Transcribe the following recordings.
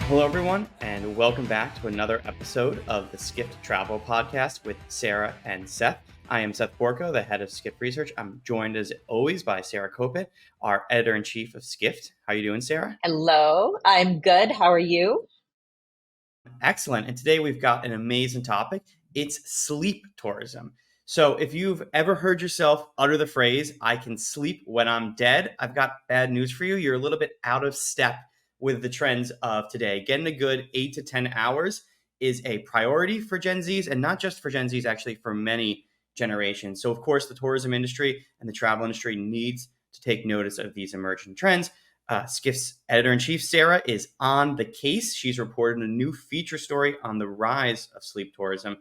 Hello, everyone, and welcome back to another episode of the Skift Travel Podcast with Sarah and Seth. I am Seth Borko, the head of Skift Research. I'm joined, as always, by Sarah Kopit, our editor-in-chief of Skift. How are you doing, Sarah? Hello, I'm good. How are you? Excellent. And today we've got an amazing topic. It's sleep tourism. So if you've ever heard yourself utter the phrase, I can sleep when I'm dead, I've got bad news for you. You're a little bit out of step with the trends of today. Getting a good 8 to 10 hours is a priority for Gen Zs, and not just for Gen Zs, actually for many generations. So of course, the tourism industry and the travel industry needs to take notice of these emerging trends. Skift's editor-in-chief, Sarah, is on the case. She's reported a new feature story on the rise of sleep tourism.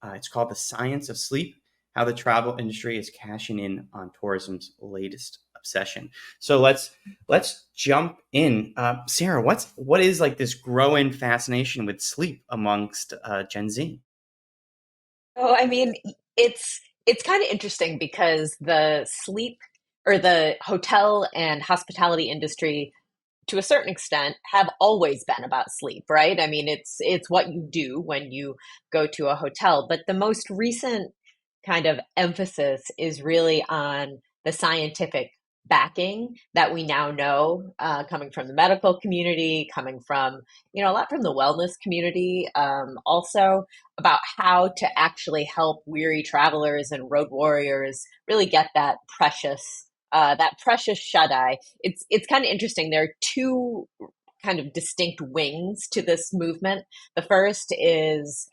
It's called The Science of Sleep, How the Travel Industry is Cashing in on Tourism's Latest Obsession. So let's jump in. Sarah, what is like this growing fascination with sleep amongst Gen Z? Oh, I mean, it's kind of interesting because the sleep or the hotel and hospitality industry, to a certain extent, have always been about sleep, right? I mean, it's what you do when you go to a hotel, but the most recent kind of emphasis is really on the scientific backing that we now know, coming from the medical community, coming from, a lot from the wellness community, also about how to actually help weary travelers and road warriors really get that precious shut eye. It's kind of interesting. There are two kind of distinct wings to this movement. The first is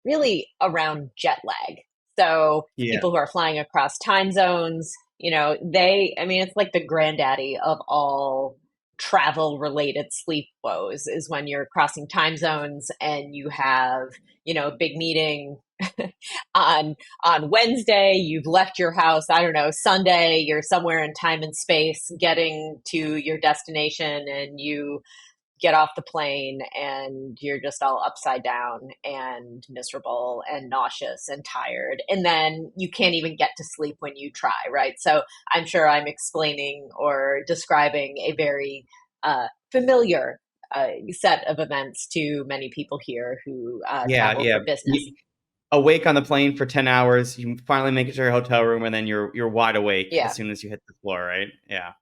really around jet lag. So Yeah. people who are flying across time zones, I mean, it's like the granddaddy of all travel related sleep woes is when you're crossing time zones and you have, a big meeting on Wednesday, you've left your house, I don't know, Sunday, you're somewhere in time and space getting to your destination and you get off the plane and you're just all upside down and miserable and nauseous and tired. And then you can't even get to sleep when you try, right? So I'm sure I'm explaining or describing a very familiar set of events to many people here who Yeah, travel yeah. for business. Awake on the plane for 10 hours, you finally make it to your hotel room, and then you're wide awake as Yeah. soon as you hit the floor, right? Yeah.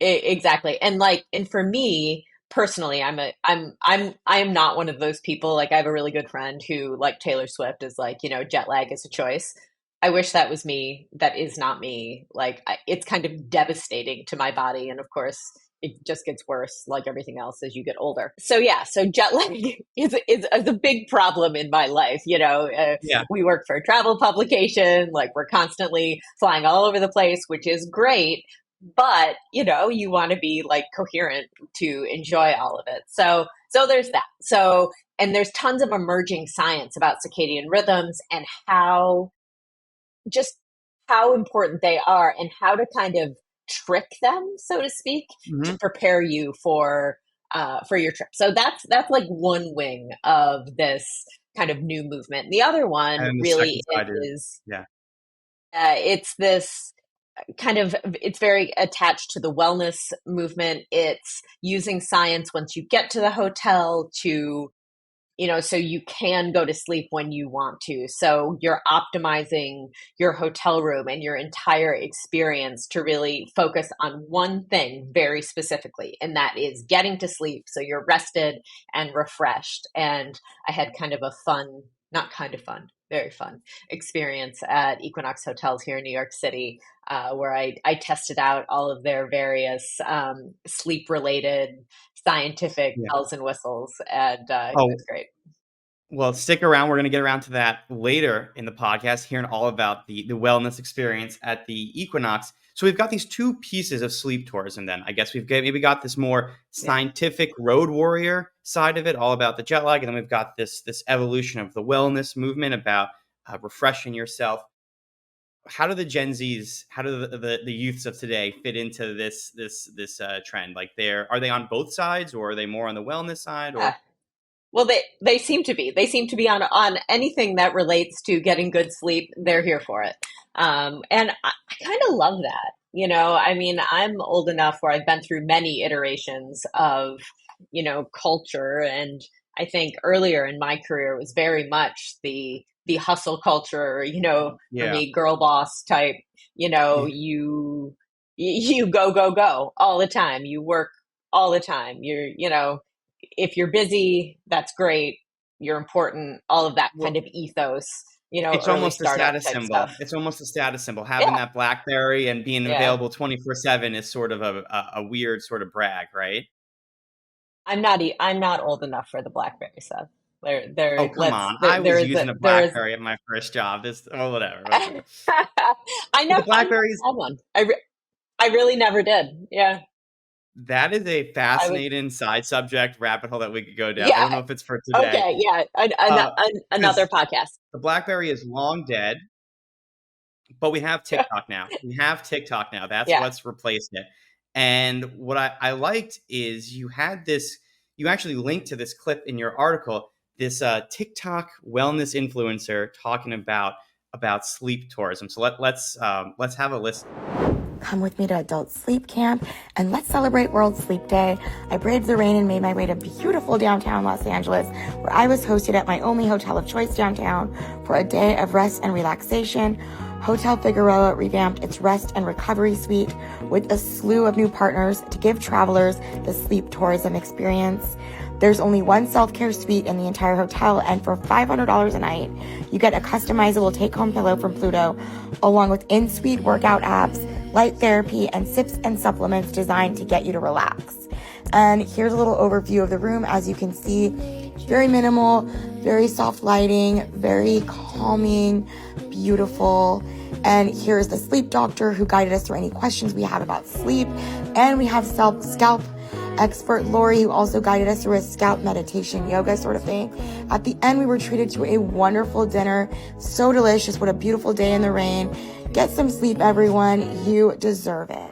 Exactly. And for me personally, I am not one of those people. Like I have a really good friend who, like Taylor Swift, is like, jet lag is a choice. I wish that was me. That is not me. Like it's kind of devastating to my body, and of course it just gets worse like everything else as you get older. So yeah, so jet lag is a big problem in my life. Yeah. We work for a travel publication, like we're constantly flying all over the place, which is great, but you want to be like coherent to enjoy all of it. So there's that. So and there's tons of emerging science about circadian rhythms and just how important they are and how to kind of trick them, so to speak, to Hmm. prepare you for your trip. So that's like one wing of this kind of new movement. The other one And the second really side is, is yeah. it's this kind of, it's very attached to the wellness movement. It's using science once you get to the hotel to, so you can go to sleep when you want to. So you're optimizing your hotel room and your entire experience to really focus on one thing very specifically, and that is getting to sleep so you're rested and refreshed. And I had kind of a fun, not kind of fun, very fun experience at Equinox Hotels here in New York City, where I tested out all of their various sleep related scientific Yeah. bells and whistles, and it Oh, was great. well, stick around. We're going to get around to that later in the podcast, hearing all about the wellness experience at the Equinox. So we've got these two pieces of sleep tourism then. I guess maybe got this more Yeah. scientific road warrior side of it, all about the jet lag. And then we've got this evolution of the wellness movement about refreshing yourself. How do the Gen Zs, how do the youths of today fit into this trend? Like, are they on both sides, or are they more on the wellness side, Uh, or? well, they seem to be. They seem to be on anything that relates to getting good sleep. They're here for it, and I kind of love that. I mean, I'm old enough where I've been through many iterations of culture. And I think earlier in my career it was very much the hustle culture, for Yeah. me, girl boss type, Yeah. you go, go, go all the time. You work all the time. If you're busy, that's great. You're important, all of that kind Well, of ethos, it's early almost a startup status type stuff. symbol. It's almost a status symbol. Having Yeah. that BlackBerry and being Yeah. available 24/7 is sort of a weird sort of brag, right? I'm not old enough for the BlackBerry stuff. Oh, come on. I There was is using a there is BlackBerry at my first job. This, oh, whatever, whatever. But the I never BlackBerries, had one. I really never did. Yeah. that is a I was fascinating side subject rabbit hole that we could go down. I yeah. don't know if it's for today. Okay, yeah. Another Because podcast. the BlackBerry is long dead, but we have TikTok now. We have TikTok now. That's Yeah. what's replaced it. And what I liked is you had this, you actually linked to this clip in your article, this TikTok wellness influencer talking about sleep tourism. So let's have a listen. Come with me to adult sleep camp and let's celebrate World Sleep Day. I braved the rain and made my way to beautiful downtown Los Angeles, where I was hosted at my only hotel of choice downtown for a day of rest and relaxation. Hotel Figueroa revamped its rest and recovery suite with a slew of new partners to give travelers the sleep tourism experience. There's only one self-care suite in the entire hotel, and for $500 a night, you get a customizable take-home pillow from Pluto, along with in-suite workout apps, light therapy, and sips and supplements designed to get you to relax. And here's a little overview of the room. As you can see, very minimal, very soft lighting, very calming, beautiful. And here's the sleep doctor who guided us through any questions we have about sleep. And we have scalp expert Lori, who also guided us through a scalp meditation yoga sort of thing. At the end, we were treated to a wonderful dinner. So delicious. What a beautiful day in the rain. Get some sleep, everyone. You deserve it.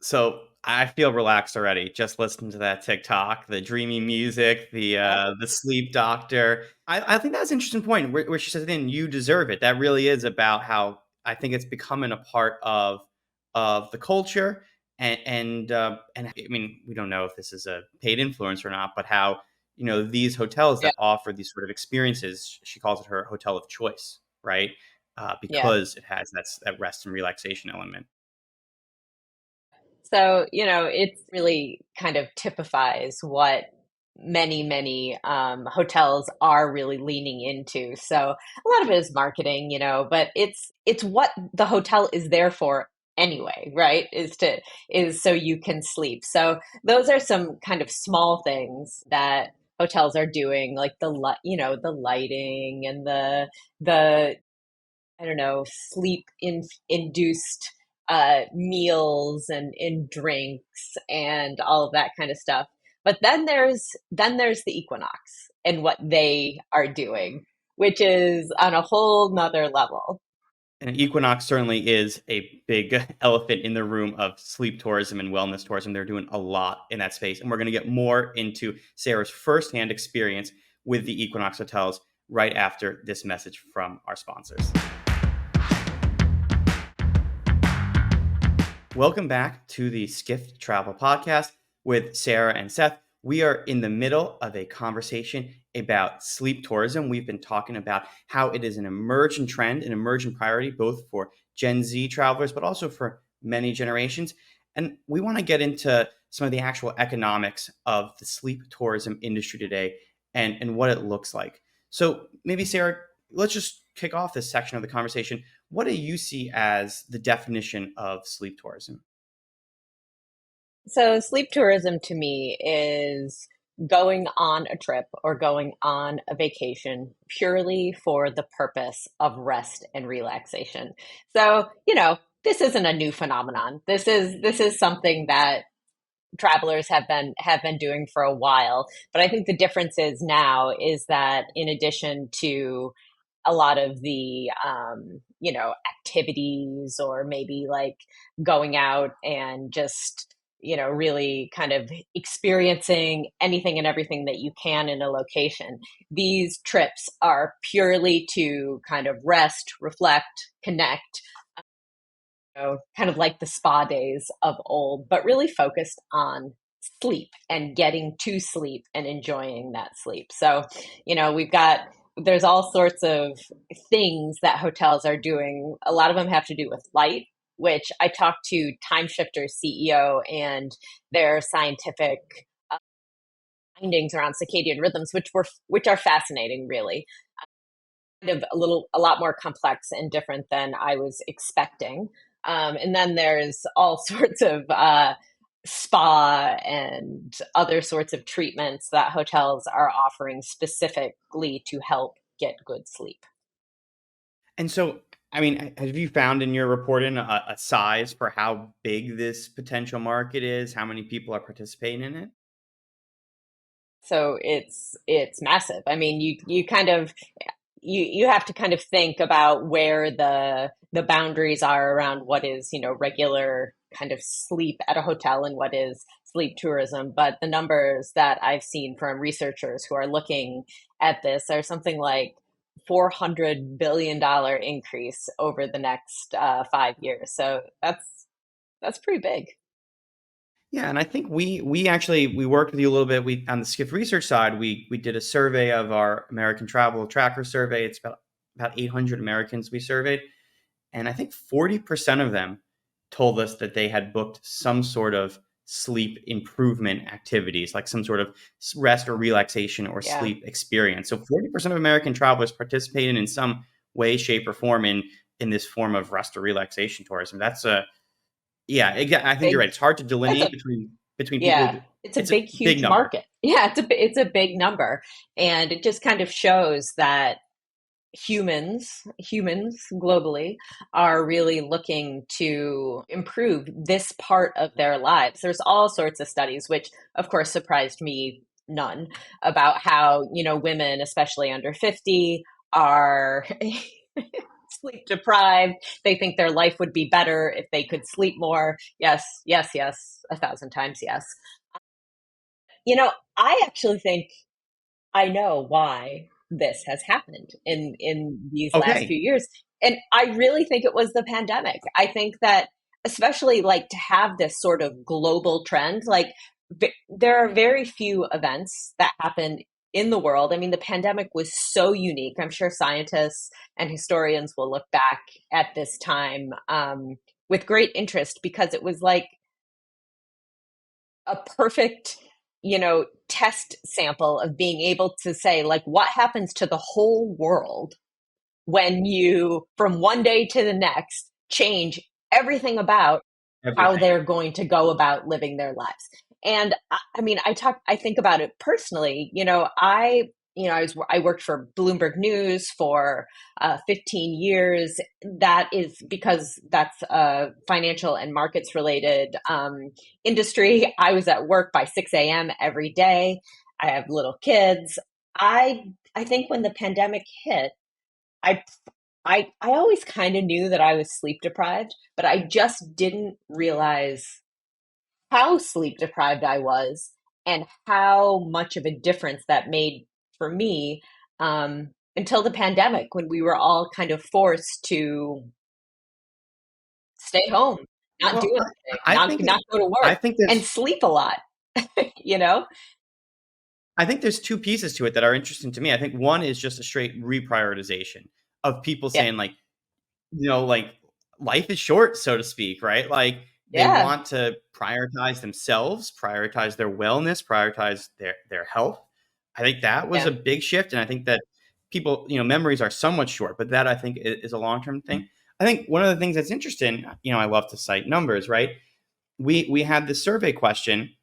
So I feel relaxed already just listening to that TikTok, the dreamy music, Yeah. the sleep doctor. I think that's an interesting point where she says, "Then you deserve it." That really is about how I think it's becoming a part of the culture, and I mean, we don't know if this is a paid influence or not, but how these hotels Yeah. that offer these sort of experiences, she calls it her hotel of choice, right? Yeah. Because it has that rest and relaxation element. So, it really kind of typifies what many, many hotels are really leaning into. So a lot of it is marketing, but it's what the hotel is there for anyway, right? Is so you can sleep. So those are some kind of small things that hotels are doing, like the lighting and the I don't know, induced meals and in drinks and all of that kind of stuff. But then there's the equinox and what they are doing, which is on a whole nother level. And Equinox certainly is a big elephant in the room of sleep tourism and wellness tourism. They're doing a lot in that space. And we're going to get more into Sarah's firsthand experience with the Equinox hotels right after this message from our sponsors. Welcome back to the Skift Travel Podcast with Sarah and Seth. We are in the middle of a conversation about sleep tourism. We've been talking about how it is an emergent trend, an emergent priority, both for Gen Z travelers, but also for many generations. And we want to get into some of the actual economics of the sleep tourism industry today and what it looks like. So maybe, Sarah, let's just kick off this section of the conversation. What do you see as the definition of sleep tourism? So sleep tourism to me is going on a trip or going on a vacation purely for the purpose of rest and relaxation. So, this isn't a new phenomenon. This is something that travelers have been doing for a while. But I think the difference is now is that in addition to a lot of the activities, or maybe like going out and just really kind of experiencing anything and everything that you can in a location, these trips are purely to kind of rest, reflect, connect, kind of like the spa days of old, but really focused on sleep and getting to sleep and enjoying that sleep. So, we've got there's all sorts of things that hotels are doing. A lot of them have to do with light, which I talked to Timeshifter's CEO and their scientific findings around circadian rhythms, which are fascinating, really. Kind of a lot more complex and different than I was expecting. And then there's all sorts of spa and other sorts of treatments that hotels are offering specifically to help get good sleep. And so, I mean, have you found in your reporting a size for how big this potential market is? How many people are participating in it? So it's massive. I mean, you kind of you have to kind of think about where the boundaries are around what is, regular kind of sleep at a hotel and what is sleep tourism. But the numbers that I've seen from researchers who are looking at this are something like $400 billion increase over the next 5 years. So that's pretty big. Yeah, and I think we actually we worked with you a little bit. We on the Skift research side, we did a survey of our American Travel Tracker survey. It's about 800 Americans we surveyed, and I think 40% of them told us that they had booked some sort of sleep improvement activities, like some sort of rest or relaxation or Yeah, sleep experience. So 40% of American travelers participated in some way, shape, or form in this form of rest or relaxation tourism. That's a yeah, I think you're big. right. It's hard to That's delineate a between people Yeah, who it's a it's a big, big huge number. market. Yeah, it's a big number, and it just kind of shows that humans globally are really looking to improve this part of their lives. There's all sorts of studies, which of course surprised me none, about how, women, especially under 50, are sleep deprived. They think their life would be better if they could sleep more. Yes, yes, yes, 1,000 times yes. I actually think I know why this has happened in these last few Okay. years. And I really think it was the pandemic. I think that especially like to have this sort of global trend, like there are very few events that happen in the world. I mean, the pandemic was so unique. I'm sure scientists and historians will look back at this time with great interest because it was like a perfect, test sample of being able to say, like, what happens to the whole world when you, from one day to the next, change everything about how Everything. they're going to go about living their lives. And I mean, I think about it personally. I worked for Bloomberg News for 15 years. That is because that's a financial and markets related industry. I was at work by 6 a.m. every day. I have little kids. I think when the pandemic hit, I I always kind of knew that I was sleep deprived, but I just didn't realize how sleep deprived I was and how much of a difference that made for me until the pandemic when we were all kind of forced to stay home, not do Well, anything, I not think not go to I work think and there's sleep a lot, you know? I think there's two pieces to it that are interesting to me. I think one is just a straight reprioritization of people Yeah. saying like, like life is short, so to speak, right? Like they Yeah. want to prioritize themselves, prioritize their wellness, prioritize their health. I think that was a Yeah. big shift, and I think that people, memories are somewhat short, but that I think is a long term thing. I think one of the things that's interesting, I love to cite numbers, right? We had this survey question.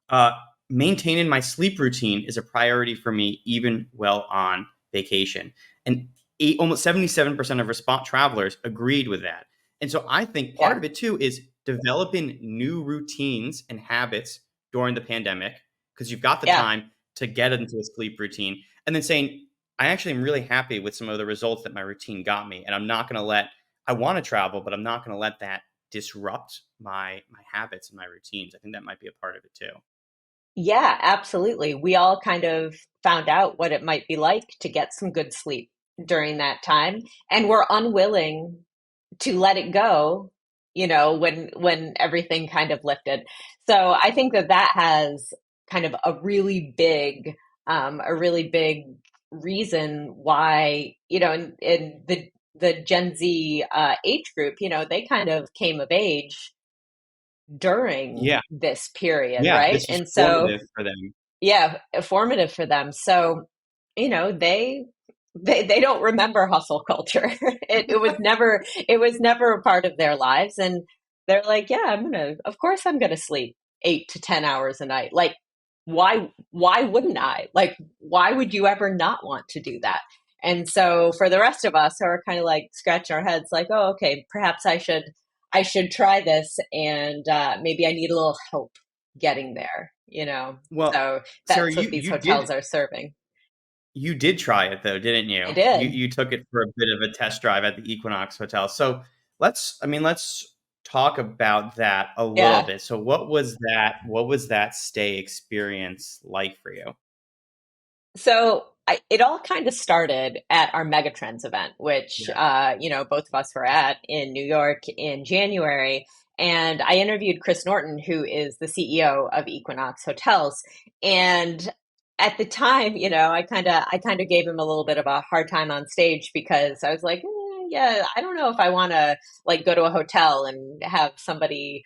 Uh, Maintaining my sleep routine is a priority for me, even while on vacation. And almost 77% of respond travelers agreed with that. And so I think part Yeah. of it too is developing new routines and habits during the pandemic because you've got the Yeah. time to get into a sleep routine and then saying, I actually am really happy with some of the results that my routine got me. And I'm not going to I want to travel, but I'm not going to let that disrupt my habits and my routines. I think that might be a part of it too. Yeah, absolutely. We all kind of found out what it might be like to get some good sleep during that time, and we're unwilling to let it go, when everything kind of lifted. So I think that that has kind of a really big reason why, in the Gen Z age group, they kind of came of age during Yeah. this period, Yeah. right? This was And so, formative for them. yeah, formative for them. So, they don't remember hustle culture. It was never a part of their lives, and they're like, yeah, of course I'm gonna sleep 8 to 10 hours a night. Like, why wouldn't I? Like, why would you ever not want to do that? And so for the rest of us who are kind of like scratching our heads, like, oh, okay, perhaps I should try this, and maybe I need a little help getting there. Well, So Sarah, that's what you these you did hotels are serving. you did try it though, didn't I you? You did. you took it for a bit of a test drive at the Equinox Hotel. So let's talk about that a little Yeah. bit. So what was that stay experience like for you? So it all kind of started at our Megatrends event, which Yeah. both of us were at in New York in January. And I interviewed Chris Norton, who is the CEO of Equinox Hotels. And at the time, I kind of gave him a little bit of a hard time on stage because I was like, yeah, I don't know if I want to like go to a hotel and have somebody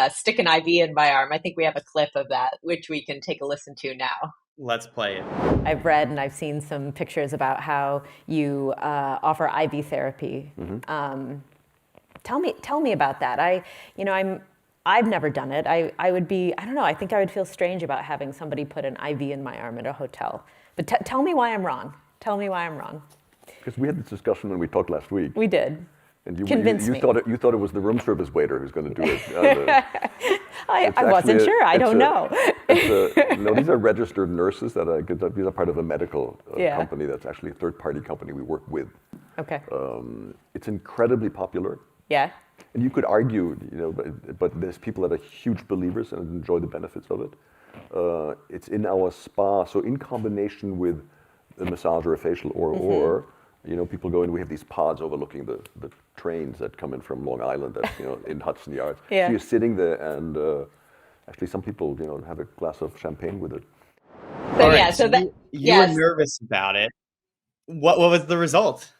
stick an IV in my arm. I think we have a clip of that, which we can take a listen to now. Let's play it. I've read and I've seen some pictures about how you offer IV therapy. Tell me about that. I've never done it. I would be, I don't know, I think I would feel strange about having somebody put an IV in my arm at a hotel. But tell me why I'm wrong. Tell me why I'm wrong. Because we had this discussion when we talked last week, We did. and you Convince you me. thought it was the room service waiter who's going to do it. It's I wasn't actually sure. I don't know. No, these are registered nurses these are part of a medical Yeah. company that's actually a third-party company we work with. Okay. It's incredibly popular, Yeah. and you could argue, but there's people that are huge believers and enjoy the benefits of it. It's in our spa, so in combination with a massage or a facial, or people go in. We have these pods overlooking the trains that come in from Long Island, in Hudson Yards. Yeah. So you're sitting there, and actually, some people, have a glass of champagne with it. So All yeah, right. so So that you were yes. nervous about it. What was the result?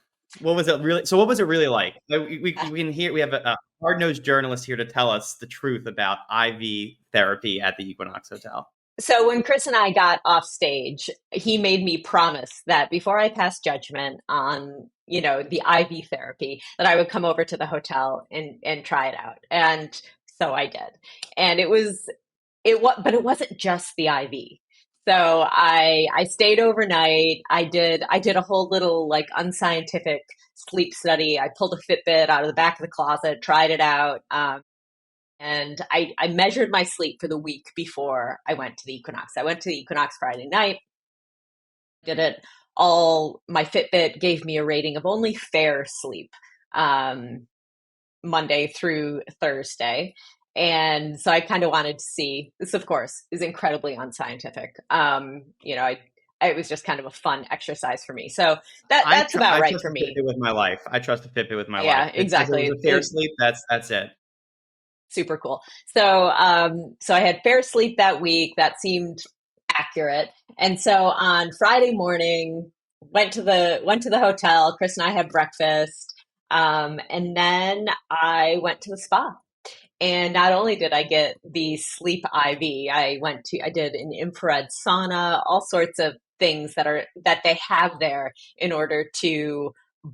What was it really? So what was it really like? We can hear we have a hard-nosed journalist here to tell us the truth about IV therapy at the Equinox Hotel. So when Chris and I got off stage, he made me promise that before I passed judgment on, the IV therapy, that I would come over to the hotel and try it out. And so I did. And but it wasn't just the IV. So I stayed overnight. I did a whole little like unscientific sleep study. I pulled a Fitbit out of the back of the closet, tried it out. And I measured my sleep for the week before I went to the Equinox. I went to the Equinox Friday night, did it all. My Fitbit gave me a rating of only fair sleep, um, Monday through Thursday. And so I kind of wanted to see this, of course, is incredibly unscientific. It was just kind of a fun exercise for me. So that's about I right trust for the me. Fitbit with my life. I trust the Fitbit with my life. Yeah, It says it was exactly. a fair sleep. That's it. Super cool. So I had fair sleep that week. That seemed accurate. And so on Friday morning, went to the hotel. Chris and I had breakfast, and then I went to the spa. And not only did I get the sleep IV, I did an infrared sauna, all sorts of things that they have there in order to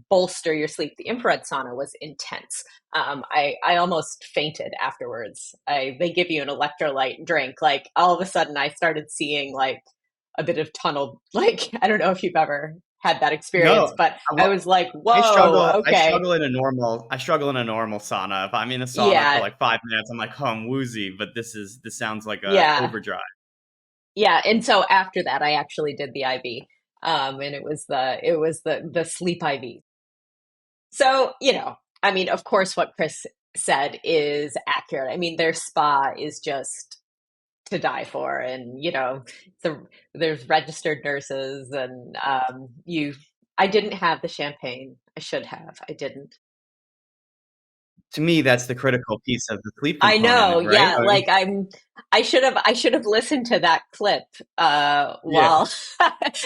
bolster your sleep. The infrared sauna was intense. I almost fainted afterwards. They give you an electrolyte drink. Like all of a sudden, I started seeing like a bit of tunnel. Like I don't know if you've ever had that experience, No, but I well, was like, I whoa, struggle. I okay, struggle in a normal. I struggle in a normal sauna. If I'm in a sauna for yeah, like 5 minutes, I'm like, oh, I'm woozy. But this sounds like a yeah. overdrive. Yeah, and so after that, I actually did the IV, and it was the sleep IV. So I mean, of course, what Chris said is accurate. I mean, their spa is just to die for, and there's registered nurses, and I didn't have the champagne. I should have. I didn't. To me, that's the critical piece of the sleep I component, know, right? yeah. I mean, Like I should have listened to that clip yeah. while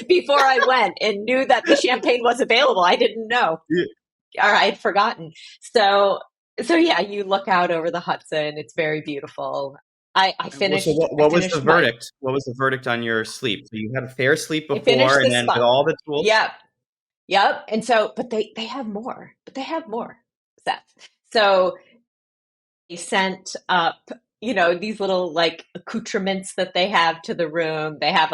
before I went and knew that the champagne was available. I didn't know. Yeah. Or I'd forgotten. So so yeah, you look out over the Hudson. It's very beautiful. Well, so I what was the finished my verdict? What was the verdict on your sleep? So you had a fair sleep I finished before, the and then spa. with all the tools. Yep. Yep. And so but they have more. But they have more, Seth. So they sent up, you know, these little like accoutrements that they have to the room. They have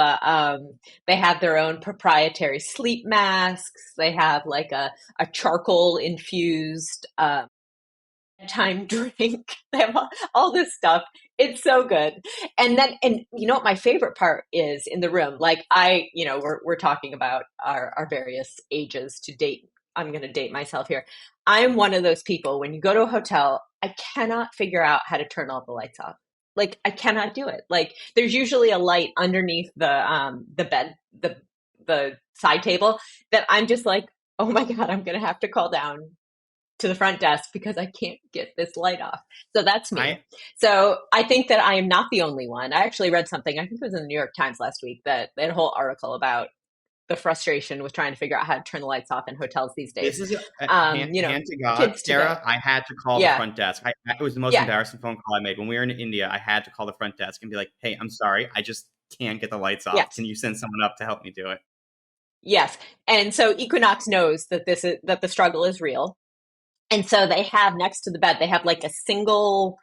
their own proprietary sleep masks. They have like a charcoal infused time drink. They have all this stuff. It's so good. And then, and you know what my favorite part is in the room? Like you know, we're talking about our various ages to date. I'm going to date myself here. I'm one of those people, when you go to a hotel, I cannot figure out how to turn all the lights off. Like I cannot do it. Like there's usually a light underneath the bed, the side table that I'm just like, oh my God, I'm going to have to call down to the front desk because I can't get this light off. So that's I me. So I think that I am not the only one. I actually read something, I think it was in the New York Times last week, that they had a whole article about the frustration with trying to figure out how to turn the lights off in hotels these days. This is You know, hand to God, kids today. Sarah. I had to call the Yeah. front desk. It was the most Yeah. embarrassing phone call I made when we were in India. I had to call the front desk and be like, "Hey, I'm sorry, I just can't get the lights off. Yes. Can you send someone up to help me do it?" Yes. And so Equinox knows that that the struggle is real. And so they have next to the bed, they have like a single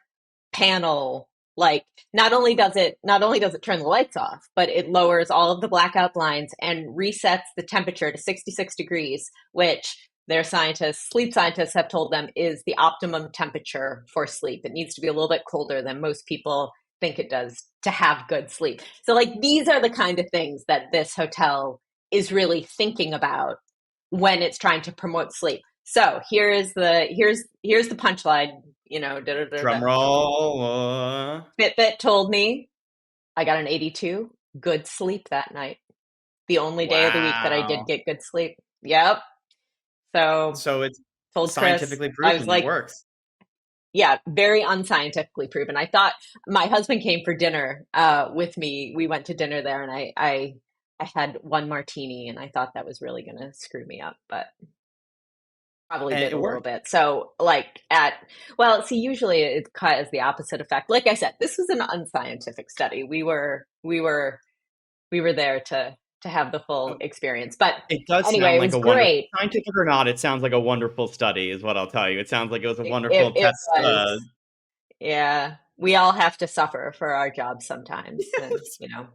panel. Like not only does it turn the lights off, but it lowers all of the blackout blinds and resets the temperature to 66 degrees, which their scientists, sleep scientists, have told them is the optimum temperature for sleep. It needs to be a little bit colder than most people think it does to have good sleep. So like these are the kind of things that this hotel is really thinking about when it's trying to promote sleep. So here's the punchline, you know, da, da, da, da. Drum roll. Fitbit told me I got an 82. Good sleep that night. The only day of the week that I did Wow. get good sleep. Yep. So So it's told Chris, scientifically I was proven. It like, works. yeah, very unscientifically proven. I thought my husband came for dinner with me. We went to dinner there, and I had one martini, and I thought that was really going to screw me up, but probably And did it a little worked. bit. So, like well, see, usually it has the opposite effect. Like I said, this was an unscientific study. We were there to have the full Um, experience. But It does anyway, sound it like was a wonderful, great. scientific or not, it sounds like a wonderful study, is what I'll tell you. It sounds like it was a wonderful It test. was, yeah. We all have to suffer for our jobs sometimes, and you know.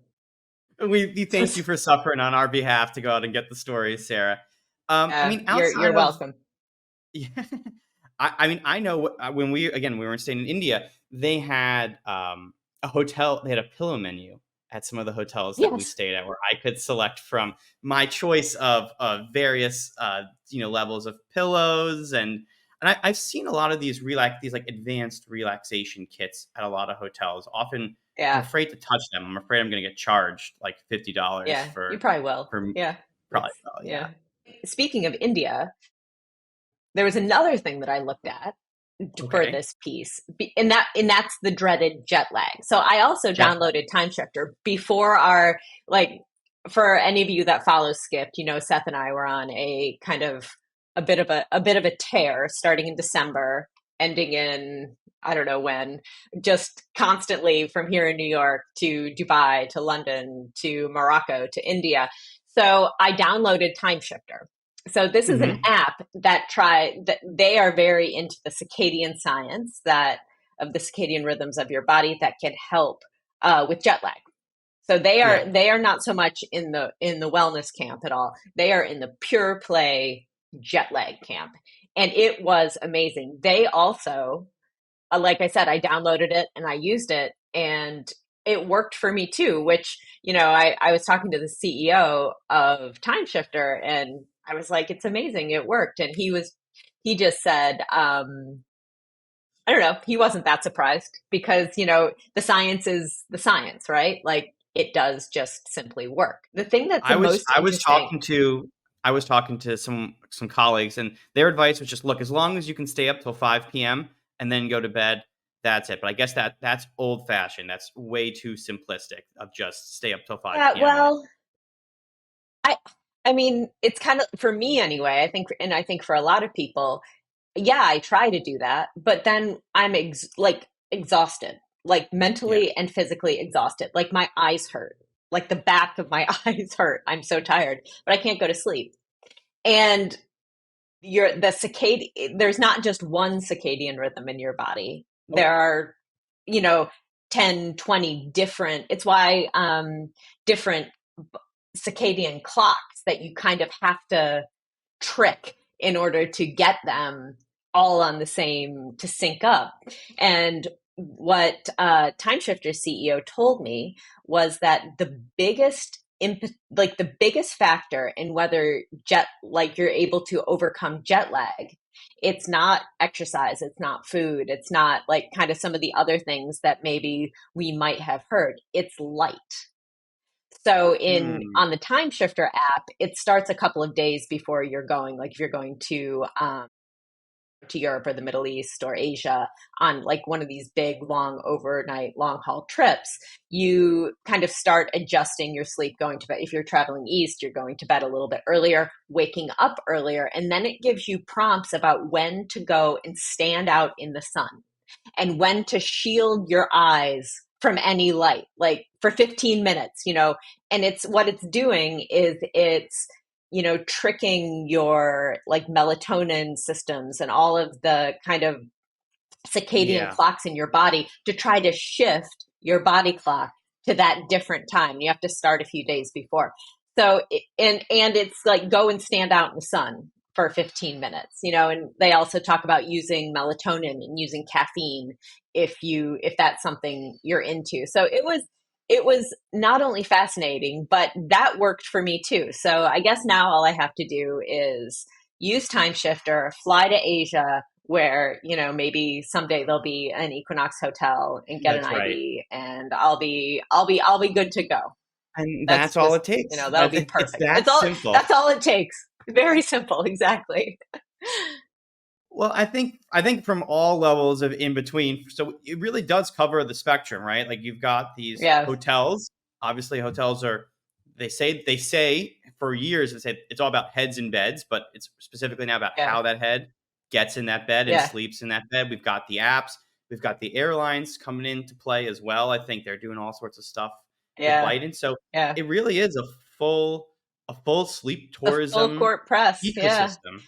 We thank you for suffering on our behalf to go out and get the stories, Sarah. I mean, You're outside of welcome. yeah, I mean, I know when we were staying in India, they had a hotel. They had a pillow menu at some of the hotels that we Yes. stayed at, where I could select from my choice of various levels of pillows, and I've seen a lot of these like advanced relaxation kits at a lot of hotels. Often, I'm Yeah. afraid to touch them. I'm afraid I'm going to get charged like $50 Yeah. You probably will. for Yeah. probably. It's Oh yeah. yeah. Speaking of India, there was another thing that I looked at for Okay. this piece, and that's the dreaded jet lag. So I also Jet downloaded Time Shifter before our like for any of you that follow Skift, you know, Seth and I were on a kind of a bit of a tear starting in December, ending in I don't know when, just constantly from here in New York to Dubai to London to Morocco to India. So I downloaded Time Shifter. So this is an lag. app that they are very into the circadian science that of the circadian rhythms of your body that can help with jet lag. So Yeah. they are not so much in the wellness camp at all. They are in the pure play jet lag camp, and it was amazing. They also, like I said, I downloaded it and I used it, and it worked for me too. Which you know, I was talking to the CEO of Time Shifter, and I was like, "It's amazing, it worked." And he just said, I don't know, he wasn't that surprised because you know the science is the science, right? Like it does just simply work. The thing that's the I was most I was interesting, talking to I was talking to some colleagues, and their advice was just look, as long as you can stay up till 5 p.m. and then go to bed. That's it. But I guess that's old fashioned. That's way too simplistic of just stay up till 5 Yeah, p.m. and well, I I mean, it's kind of for me anyway, I think, and I think for a lot of people, yeah, I try to do that, but then I'm like exhausted, like yeah. mentally and physically exhausted. Like my eyes hurt, like the back of my eyes hurt. I'm so tired, but I can't go to sleep. And there's not just one circadian rhythm in your body. Oh, There are, you know, 10, 20 different. It's why different circadian clocks that you kind of have to trick in order to get them all on the same to sync up. And what Timeshifter CEO told me was that the biggest factor in whether like you're able to overcome jet lag, it's not exercise, it's not food, it's not like kind of some of the other things that maybe we might have heard. It's light. So in hmm. on the Time Shifter app, it starts a couple of days before you're going. Like if you're going to Europe or the Middle East or Asia on like one of these big long overnight long haul trips, you kind of start adjusting your sleep going to bed. If you're traveling east, you're going to bed a little bit earlier, waking up earlier, and then it gives you prompts about when to go and stand out in the sun and when to shield your eyes from any light, like for 15 minutes, and it's what it's doing is it's, tricking your like melatonin systems and all of the kind of circadian Yeah. clocks in your body to try to shift your body clock to that different time. You have to start a few days before. So, and it's like go and stand out in the sun for 15 minutes, and they also talk about using melatonin and using caffeine if that's something you're into. So it was not only fascinating, but that worked for me too. So I guess now all I have to do is use Time Shifter, fly to Asia, where maybe someday there'll be an Equinox hotel and get an That's right. IV, and I'll be good to go. And That's that's all just it takes. that'll be It's perfect. that simple. That's all it takes. Very simple, exactly. Well, I think from all levels of in between, so it really does cover the spectrum, right? Like you've got these Yeah, hotels. Obviously, hotels are they say for years they say it's all about heads and beds, but it's specifically now about yeah, how that head gets in that bed and yeah, sleeps in that bed. We've got the apps, we've got the airlines coming into play as well. I think they're doing all sorts of stuff with yeah, lighting. So yeah. it really is a full sleep The full tourism court press. Yeah. ecosystem.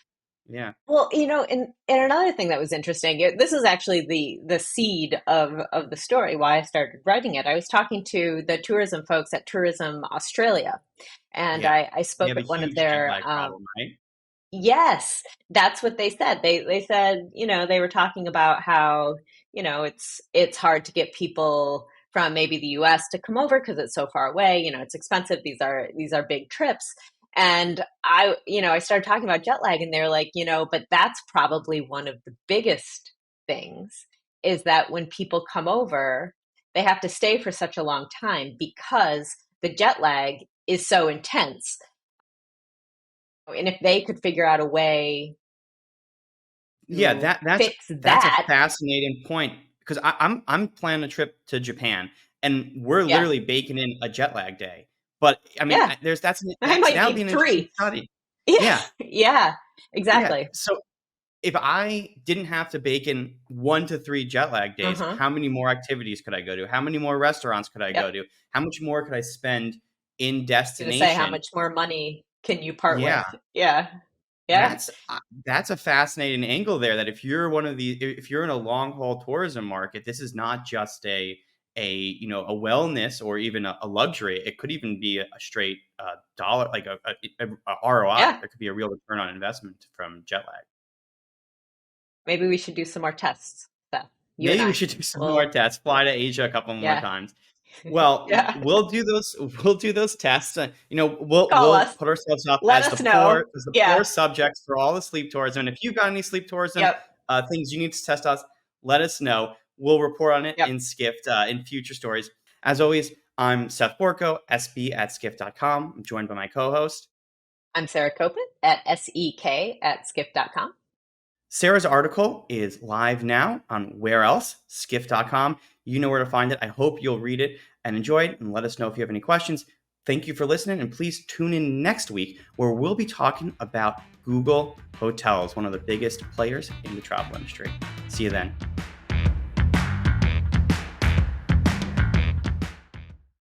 Yeah. Well, and another thing that was interesting, this is actually the seed of the story, why I started writing it. I was talking to the tourism folks at Tourism Australia, and Yeah. I They spoke have a with one of huge jet their lag problem, right? yes, that's what they said. They said, they were talking about how, it's hard to get people from maybe the US to come over because it's so far away, it's expensive. These are big trips. And I started talking about jet lag and they're like, but that's probably one of the biggest things is that when people come over, they have to stay for such a long time because the jet lag is so intense, and if they could figure out a way Yeah, to that's fix that's a that, fascinating point because I'm planning a trip to Japan and we're yeah, literally baking in a jet lag day. But I mean, yeah, I might that would be need an interesting three. study. Yeah, Yeah, yeah, yeah. exactly. So if I didn't have to bake in 1 to 3 jet lag days, Uh-huh. how many more activities could I go to? How many more restaurants could I Yep. go to? How much more could I spend in Gonna say how destination? much more money can you part with? Yeah, Yeah, yeah, that's a fascinating angle there. That if you're in a long haul tourism market, this is not just a wellness or even a luxury. It could even be a straight dollar, like a ROI. yeah. There could be a real return on investment from jet lag. Maybe we should do some more tests, Seth. You and Maybe we I. should do some more Well, tests. Fly to Asia a couple more yeah, times. Well, yeah. we'll do those. We'll do those tests. We'll Call we'll us. put ourselves up Let us know. as the Yeah. poor subjects for all the sleep tourism. And if you've got any sleep tourism Yep. things you need to test us, let us know. We'll report on it Yep. in Skift in future stories. As always, I'm Seth Borko, sb@skift.com. I'm joined by my co-host. I'm Sarah Copen at SEK at skip.com. Sarah's article is live now on where else, skift.com. You know where to find it. I hope you'll read it and enjoy it, and let us know if you have any questions. Thank you for listening, and please tune in next week where we'll be talking about Google Hotels, one of the biggest players in the travel industry. See you then.